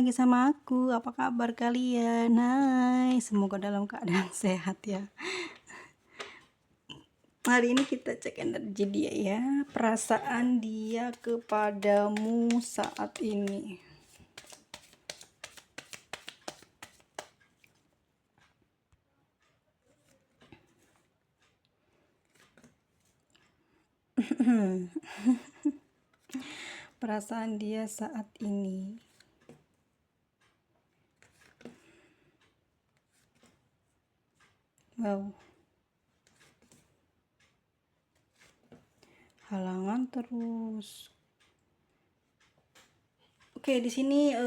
lagi sama aku. Apa kabar kalian? Hai, semoga dalam keadaan sehat ya. Hari ini kita cek energi dia ya, perasaan dia kepadamu saat ini. Perasaan dia saat ini. Wow. Halangan terus. Oke, di sini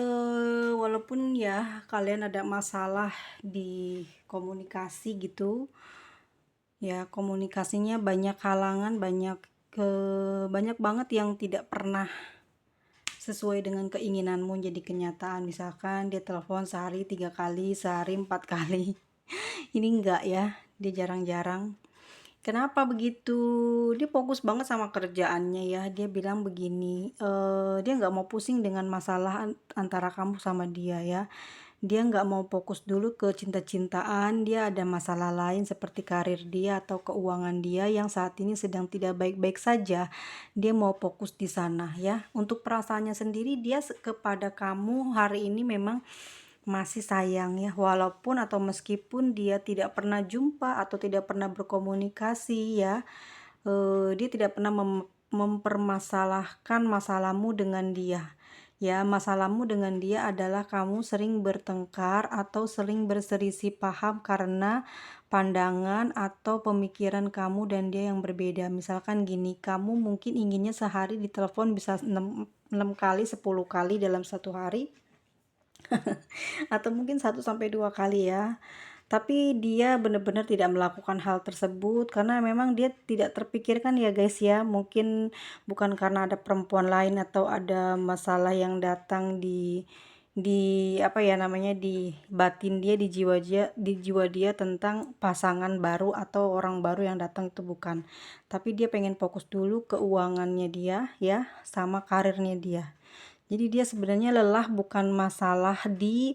walaupun ya kalian ada masalah di komunikasi gitu, ya komunikasinya banyak halangan, banyak banget yang tidak pernah sesuai dengan keinginanmu jadi kenyataan. Misalkan dia telepon sehari 3 kali, sehari 4 kali. Ini enggak ya, dia jarang-jarang. Kenapa begitu? Dia fokus banget sama kerjaannya ya. Dia bilang begini, dia nggak mau pusing dengan masalah antara kamu sama dia ya. Dia nggak mau fokus dulu ke cinta-cintaan. Dia ada masalah lain seperti karir dia atau keuangan dia yang saat ini sedang tidak baik-baik saja. Dia mau fokus di sana ya. Untuk perasaannya sendiri, dia kepada kamu hari ini memang masih sayang ya, walaupun atau meskipun dia tidak pernah jumpa atau tidak pernah berkomunikasi ya, dia tidak pernah mempermasalahkan masalahmu dengan dia ya. Masalahmu dengan dia adalah kamu sering bertengkar atau sering berselisih paham karena pandangan atau pemikiran kamu dan dia yang berbeda. Misalkan gini, kamu mungkin inginnya sehari ditelepon bisa 6 kali 10 kali dalam satu hari, atau mungkin 1 sampai 2 kali ya. Tapi dia benar-benar tidak melakukan hal tersebut karena memang dia tidak terpikirkan ya guys ya. Mungkin bukan karena ada perempuan lain atau ada masalah yang datang di apa ya namanya, di batin dia, di jiwa dia tentang pasangan baru atau orang baru yang datang, itu bukan. Tapi dia pengen fokus dulu keuangannya dia ya, sama karirnya dia. Jadi dia sebenarnya lelah bukan masalah di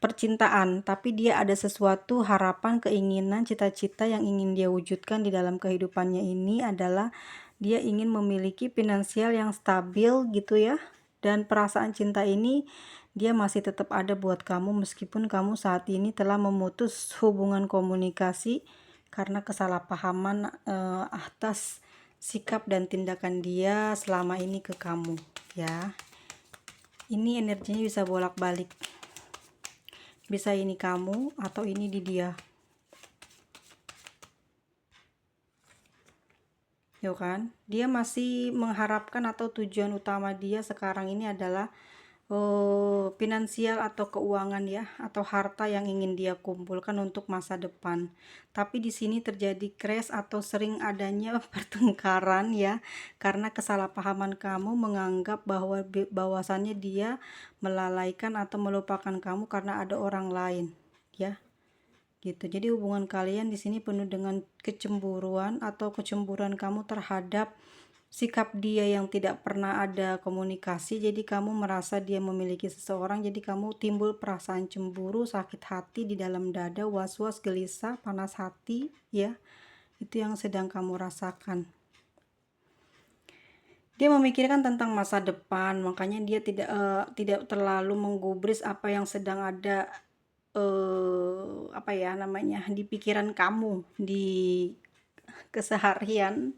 percintaan, tapi dia ada sesuatu harapan, keinginan, cita-cita yang ingin dia wujudkan di dalam kehidupannya ini adalah dia ingin memiliki finansial yang stabil gitu ya. Dan perasaan cinta ini dia masih tetap ada buat kamu meskipun kamu saat ini telah memutus hubungan komunikasi karena kesalahpahaman atas sikap dan tindakan dia selama ini ke kamu ya. Ini energinya bisa bolak-balik, bisa ini kamu atau ini di dia, yo kan. Dia masih mengharapkan atau tujuan utama dia sekarang ini adalah finansial atau keuangan ya, atau harta yang ingin dia kumpulkan untuk masa depan. Tapi di sini terjadi crash atau sering adanya pertengkaran ya, karena kesalahpahaman kamu menganggap bahwasannya dia melalaikan atau melupakan kamu karena ada orang lain ya. Gitu. Jadi hubungan kalian di sini penuh dengan kecemburuan atau kecemburuan kamu terhadap sikap dia yang tidak pernah ada komunikasi. Jadi kamu merasa dia memiliki seseorang, jadi kamu timbul perasaan cemburu, sakit hati di dalam dada, was-was, gelisah, panas hati ya. Itu yang sedang kamu rasakan. Dia memikirkan tentang masa depan, makanya dia tidak terlalu menggubris apa yang sedang ada apa ya namanya, di pikiran kamu, di keseharian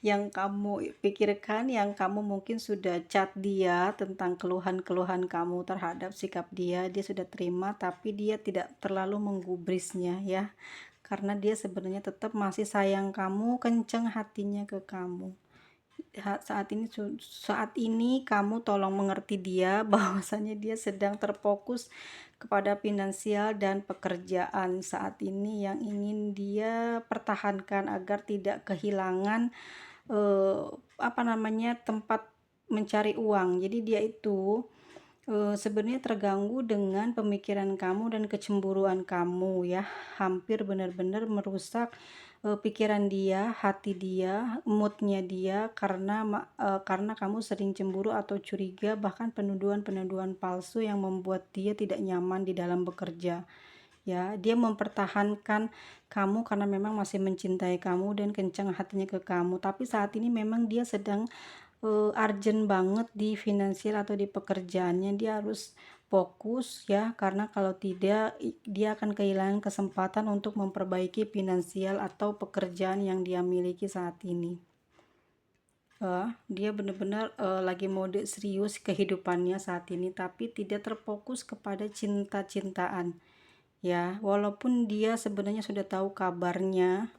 yang kamu pikirkan, yang kamu mungkin sudah chat dia tentang keluhan-keluhan kamu terhadap sikap dia, dia sudah terima tapi dia tidak terlalu menggubrisnya ya, karena dia sebenarnya tetap masih sayang kamu, kenceng hatinya ke kamu. Saat ini kamu tolong mengerti dia bahwasanya dia sedang terfokus kepada finansial dan pekerjaan saat ini yang ingin dia pertahankan agar tidak kehilangan apa namanya, tempat mencari uang. Jadi dia itu Sebenarnya terganggu dengan pemikiran kamu dan kecemburuan kamu ya, hampir benar-benar merusak, pikiran dia, hati dia, moodnya dia karena kamu sering cemburu atau curiga, bahkan penuduhan-penuduhan palsu yang membuat dia tidak nyaman di dalam bekerja. Ya, dia mempertahankan kamu karena memang masih mencintai kamu dan kencang hatinya ke kamu, tapi saat ini memang dia sedang urgent banget di finansial atau di pekerjaannya. Dia harus fokus ya, karena kalau tidak dia akan kehilangan kesempatan untuk memperbaiki finansial atau pekerjaan yang dia miliki saat ini. Dia benar-benar lagi mode serius kehidupannya saat ini, tapi tidak terfokus kepada cinta-cintaan ya, walaupun dia sebenarnya sudah tahu kabarnya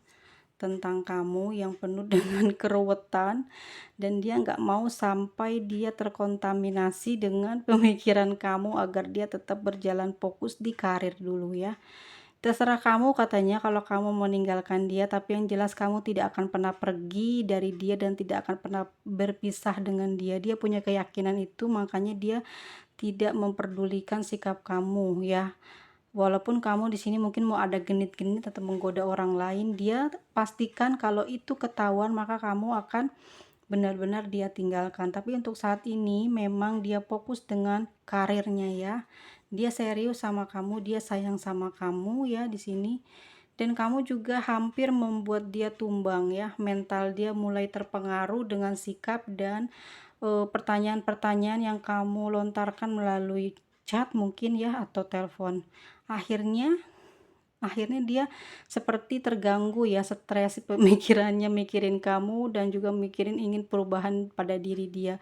tentang kamu yang penuh dengan keruwetan, dan dia nggak mau sampai dia terkontaminasi dengan pemikiran kamu agar dia tetap berjalan fokus di karir dulu ya. Terserah kamu katanya kalau kamu meninggalkan dia, tapi yang jelas kamu tidak akan pernah pergi dari dia dan tidak akan pernah berpisah dengan dia. Dia punya keyakinan itu, makanya dia tidak memperdulikan sikap kamu ya. Walaupun kamu di sini mungkin mau ada genit-genit atau menggoda orang lain, dia pastikan kalau itu ketahuan maka kamu akan benar-benar dia tinggalkan. Tapi untuk saat ini memang dia fokus dengan karirnya ya. Dia serius sama kamu, dia sayang sama kamu ya di sini. Dan kamu juga hampir membuat dia tumbang ya. Mental dia mulai terpengaruh dengan sikap dan pertanyaan-pertanyaan yang kamu lontarkan melalui chat mungkin ya atau telepon. Akhirnya akhirnya dia seperti terganggu ya, stres pemikirannya mikirin kamu dan juga mikirin ingin perubahan pada diri dia.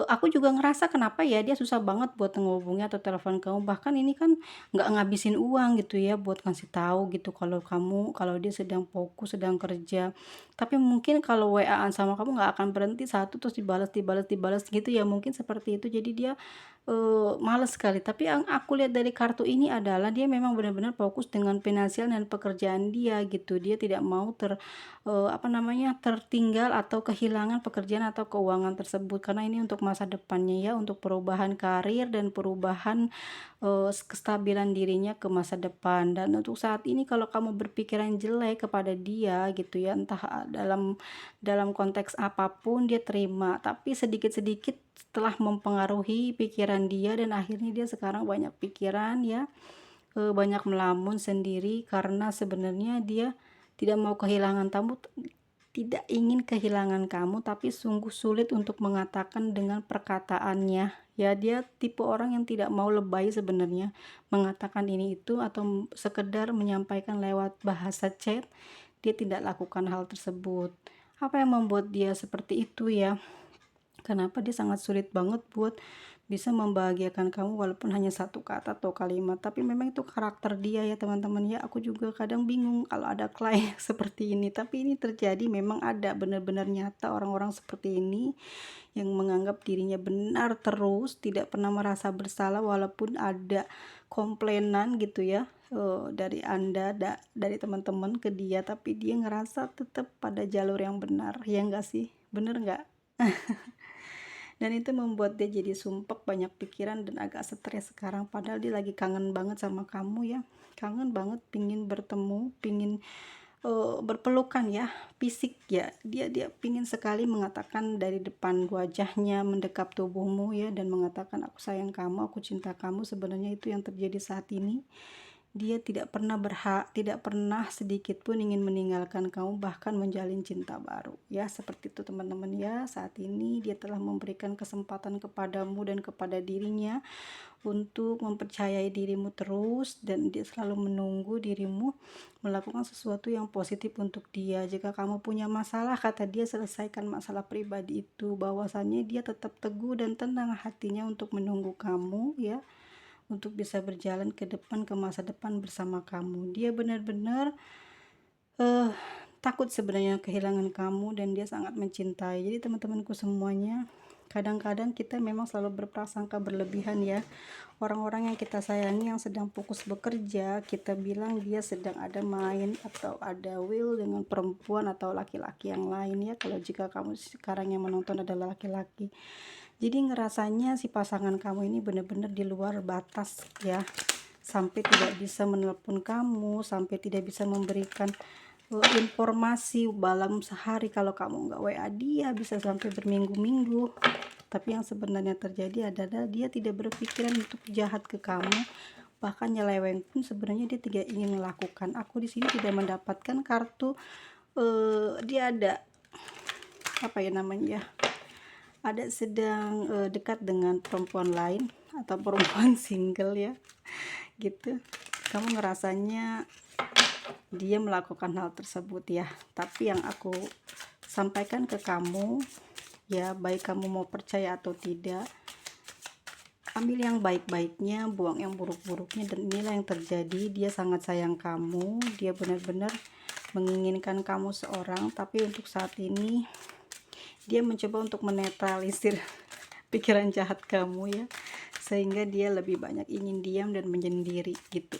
Aku juga ngerasa kenapa ya dia susah banget buat ngehubungi atau telepon kamu, bahkan ini kan nggak ngabisin uang gitu ya buat ngasih tahu gitu kalau dia sedang fokus, sedang kerja. Tapi mungkin kalau WA-an sama kamu nggak akan berhenti satu terus dibalas dibalas dibalas gitu ya, mungkin seperti itu. Jadi dia, males sekali. Tapi yang aku lihat dari kartu ini adalah dia memang benar-benar fokus dengan finansial dan pekerjaan dia gitu. Dia tidak mau apa namanya, tertinggal atau kehilangan pekerjaan atau keuangan tersebut, karena ini untuk masa depannya ya, untuk perubahan karir dan perubahan, kestabilan dirinya ke masa depan. Dan untuk saat ini kalau kamu berpikiran jelek kepada dia gitu ya, entah dalam konteks apapun dia terima, tapi sedikit-sedikit setelah mempengaruhi pikiran dia dan akhirnya dia sekarang banyak pikiran ya, banyak melamun sendiri karena sebenarnya dia tidak mau kehilangan kamu, tidak ingin kehilangan kamu, tapi sungguh sulit untuk mengatakan dengan perkataannya. Ya, dia tipe orang yang tidak mau lebay sebenarnya mengatakan ini itu atau sekedar menyampaikan lewat bahasa chat, dia tidak lakukan hal tersebut. Apa yang membuat dia seperti itu ya? Kenapa dia sangat sulit banget buat bisa membahagiakan kamu walaupun hanya satu kata atau kalimat, tapi memang itu karakter dia ya teman-teman ya. Aku juga kadang bingung kalau ada klien seperti ini, tapi ini terjadi, memang ada, benar-benar nyata orang-orang seperti ini yang menganggap dirinya benar terus, tidak pernah merasa bersalah walaupun ada komplainan gitu ya, dari dari teman-teman ke dia, tapi dia ngerasa tetap pada jalur yang benar. Ya enggak sih? Bener nggak? Dan itu membuat dia jadi sumpek, banyak pikiran dan agak stres sekarang, padahal dia lagi kangen banget sama kamu ya, kangen banget, pingin bertemu, pingin berpelukan ya, fisik ya, dia pingin sekali mengatakan dari depan wajahnya, mendekap tubuhmu ya, dan mengatakan aku sayang kamu, aku cinta kamu. Sebenarnya itu yang terjadi saat ini. Dia tidak pernah sedikit pun ingin meninggalkan kamu, bahkan menjalin cinta baru ya, seperti itu teman-teman ya. Saat ini dia telah memberikan kesempatan kepadamu dan kepada dirinya untuk mempercayai dirimu terus, dan dia selalu menunggu dirimu melakukan sesuatu yang positif untuk dia. Jika kamu punya masalah, kata dia, selesaikan masalah pribadi itu. Bahwasannya dia tetap teguh dan tenang hatinya untuk menunggu kamu ya, untuk bisa berjalan ke depan, ke masa depan bersama kamu. Dia benar-benar eh takut sebenarnya kehilangan kamu dan dia sangat mencintai. Jadi teman-temanku semuanya, kadang-kadang kita memang selalu berprasangka berlebihan ya. Orang-orang yang kita sayangi yang sedang fokus bekerja, kita bilang dia sedang ada main atau ada will dengan perempuan atau laki-laki yang lain ya. Kalau jika kamu sekarang yang menonton adalah laki-laki, Jadi ngerasanya si pasangan kamu ini benar-benar di luar batas ya, sampai tidak bisa menelpon kamu, sampai tidak bisa memberikan informasi dalam sehari. Kalau kamu nggak WA dia bisa sampai berminggu-minggu. Tapi yang sebenarnya terjadi adalah dia tidak berpikiran untuk jahat ke kamu, bahkan nyeleweng pun sebenarnya dia tidak ingin melakukan. Aku di sini tidak mendapatkan kartu dia ada apa ya namanya, ada sedang dekat dengan perempuan lain atau perempuan single ya gitu. Kamu ngerasanya dia melakukan hal tersebut ya, tapi yang aku sampaikan ke kamu ya, baik kamu mau percaya atau tidak, ambil yang baik-baiknya, buang yang buruk-buruknya, dan inilah yang terjadi. Dia sangat sayang kamu, dia benar-benar menginginkan kamu seorang, tapi untuk saat ini dia mencoba untuk menetralisir pikiran jahat kamu ya, sehingga dia lebih banyak ingin diam dan menyendiri gitu.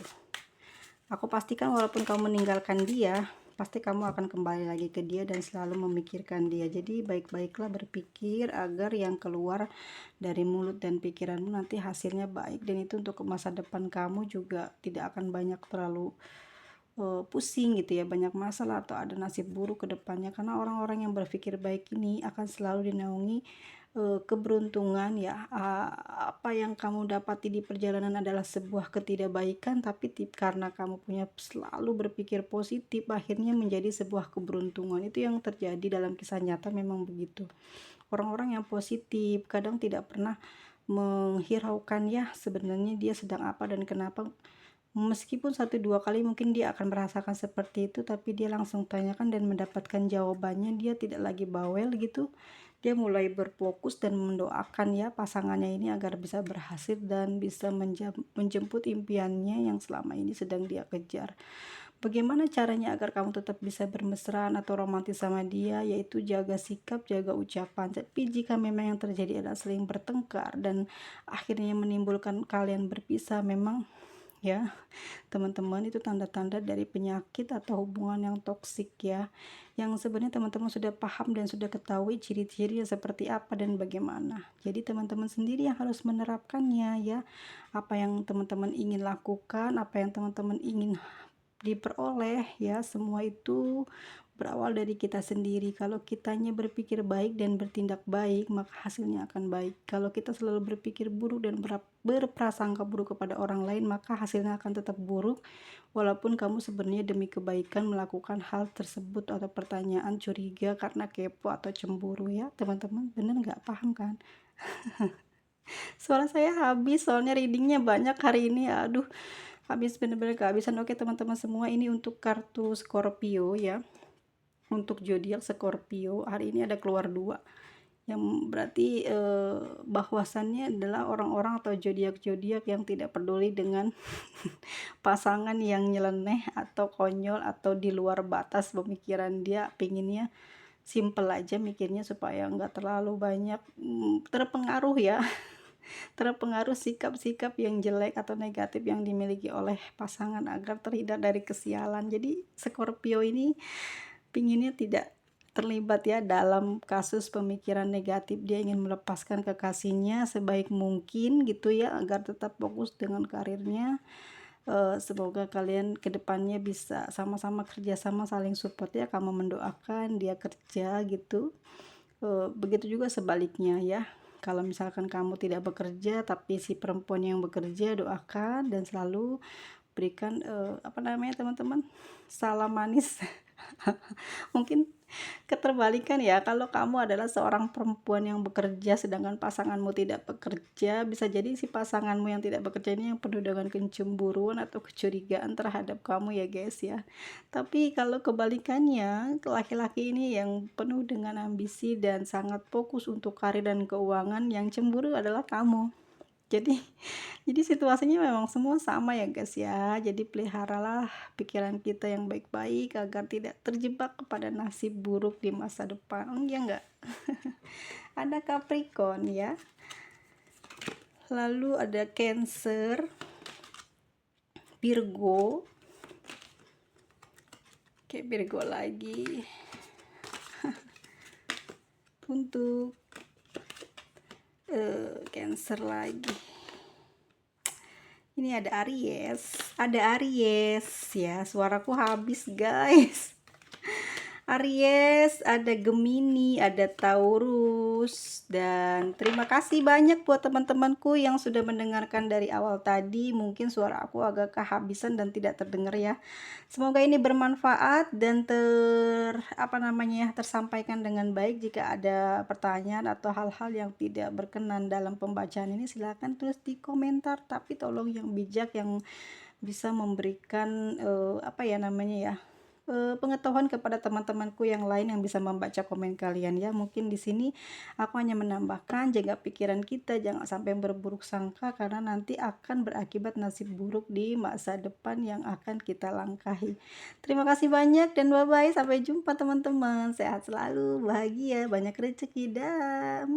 Aku pastikan walaupun kamu meninggalkan dia, pasti kamu akan kembali lagi ke dia dan selalu memikirkan dia. Jadi baik-baiklah berpikir agar yang keluar dari mulut dan pikiranmu nanti hasilnya baik, dan itu untuk masa depan kamu juga tidak akan banyak terlalu pusing gitu ya, banyak masalah atau ada nasib buruk ke depannya, karena orang-orang yang berpikir baik ini akan selalu dinaungi keberuntungan ya. Apa yang kamu dapati di perjalanan adalah sebuah ketidakbaikan, tapi karena kamu punya selalu berpikir positif, akhirnya menjadi sebuah keberuntungan. Itu yang terjadi dalam kisah nyata, memang begitu. Orang-orang yang positif kadang tidak pernah menghiraukan ya sebenarnya dia sedang apa dan kenapa. Meskipun 1-2 kali mungkin dia akan merasakan seperti itu, tapi dia langsung tanyakan dan mendapatkan jawabannya. Dia tidak lagi bawel gitu. Dia mulai berfokus dan mendoakan ya pasangannya ini agar bisa berhasil dan bisa menjemput impiannya yang selama ini sedang dia kejar. Bagaimana caranya agar kamu tetap bisa bermesraan atau romantis sama dia? Yaitu jaga sikap, jaga ucapan. Tapi jika memang yang terjadi adalah sering bertengkar dan akhirnya menimbulkan kalian berpisah, memang ya teman-teman, itu tanda-tanda dari penyakit atau hubungan yang toksik ya, yang sebenarnya teman-teman sudah paham dan sudah ketahui ciri-cirinya seperti apa dan bagaimana. Jadi teman-teman sendiri yang harus menerapkannya ya, apa yang teman-teman ingin lakukan, apa yang teman-teman ingin diperoleh ya, semua itu berawal dari kita sendiri. Kalau kitanya berpikir baik dan bertindak baik, maka hasilnya akan baik. Kalau kita selalu berpikir buruk dan berprasangka buruk kepada orang lain, maka hasilnya akan tetap buruk, walaupun kamu sebenarnya demi kebaikan melakukan hal tersebut. Atau pertanyaan curiga karena kepo atau cemburu ya teman-teman, bener nggak? Paham kan? Suara saya habis soalnya readingnya banyak hari ini, aduh, habis, bener-bener kehabisan. Oke teman-teman semua, ini untuk kartu Scorpio ya, untuk zodiak Scorpio hari ini ada keluar 2, yang berarti bahwasannya adalah orang-orang atau zodiak-zodiak yang tidak peduli dengan pasangan yang nyeleneh atau konyol atau di luar batas pemikiran. Dia pinginnya simple aja mikirnya supaya nggak terlalu banyak terpengaruh ya terpengaruh sikap-sikap yang jelek atau negatif yang dimiliki oleh pasangan agar terhindar dari kesialan. Jadi Scorpio ini pinginnya tidak terlibat ya dalam kasus pemikiran negatif. Dia ingin melepaskan kekasihnya sebaik mungkin gitu ya, agar tetap fokus dengan karirnya. Semoga kalian kedepannya bisa sama-sama kerjasama, saling support ya. Kamu mendoakan dia kerja gitu, begitu juga sebaliknya ya. Kalau misalkan kamu tidak bekerja tapi si perempuan yang bekerja, doakan dan selalu berikan apa namanya teman-teman, salam manis. Mungkin keterbalikan ya, kalau kamu adalah seorang perempuan yang bekerja sedangkan pasanganmu tidak bekerja, bisa jadi si pasanganmu yang tidak bekerja ini yang penuh dengan kecemburuan atau kecurigaan terhadap kamu ya guys ya. Tapi kalau kebalikannya, laki-laki ini yang penuh dengan ambisi dan sangat fokus untuk karir dan keuangan, yang cemburu adalah kamu. Jadi jadi situasinya memang semua sama ya guys ya. Jadi peliharalah pikiran kita yang baik-baik agar tidak terjebak kepada nasib buruk di masa depan. Ya enggak? Ada Capricorn ya. Lalu ada Cancer, Virgo. Oke, Virgo lagi. Untuk Cancer lagi. Ini ada Aries ya, suaraku habis guys. Aries, ada Gemini, ada Taurus, dan terima kasih banyak buat teman-temanku yang sudah mendengarkan dari awal tadi. Mungkin suara aku agak kehabisan dan tidak terdengar ya. Semoga ini bermanfaat dan tersampaikan dengan baik. Jika ada pertanyaan atau hal-hal yang tidak berkenan dalam pembacaan ini, silakan tulis di komentar. Tapi tolong yang bijak, yang bisa memberikan pengetahuan kepada teman-temanku yang lain yang bisa membaca komen kalian ya. Mungkin di sini aku hanya menambahkan, jaga pikiran kita jangan sampai berburuk sangka, karena nanti akan berakibat nasib buruk di masa depan yang akan kita langkahi. Terima kasih banyak dan bye bye, sampai jumpa teman-teman, sehat selalu, bahagia, banyak rezeki dah.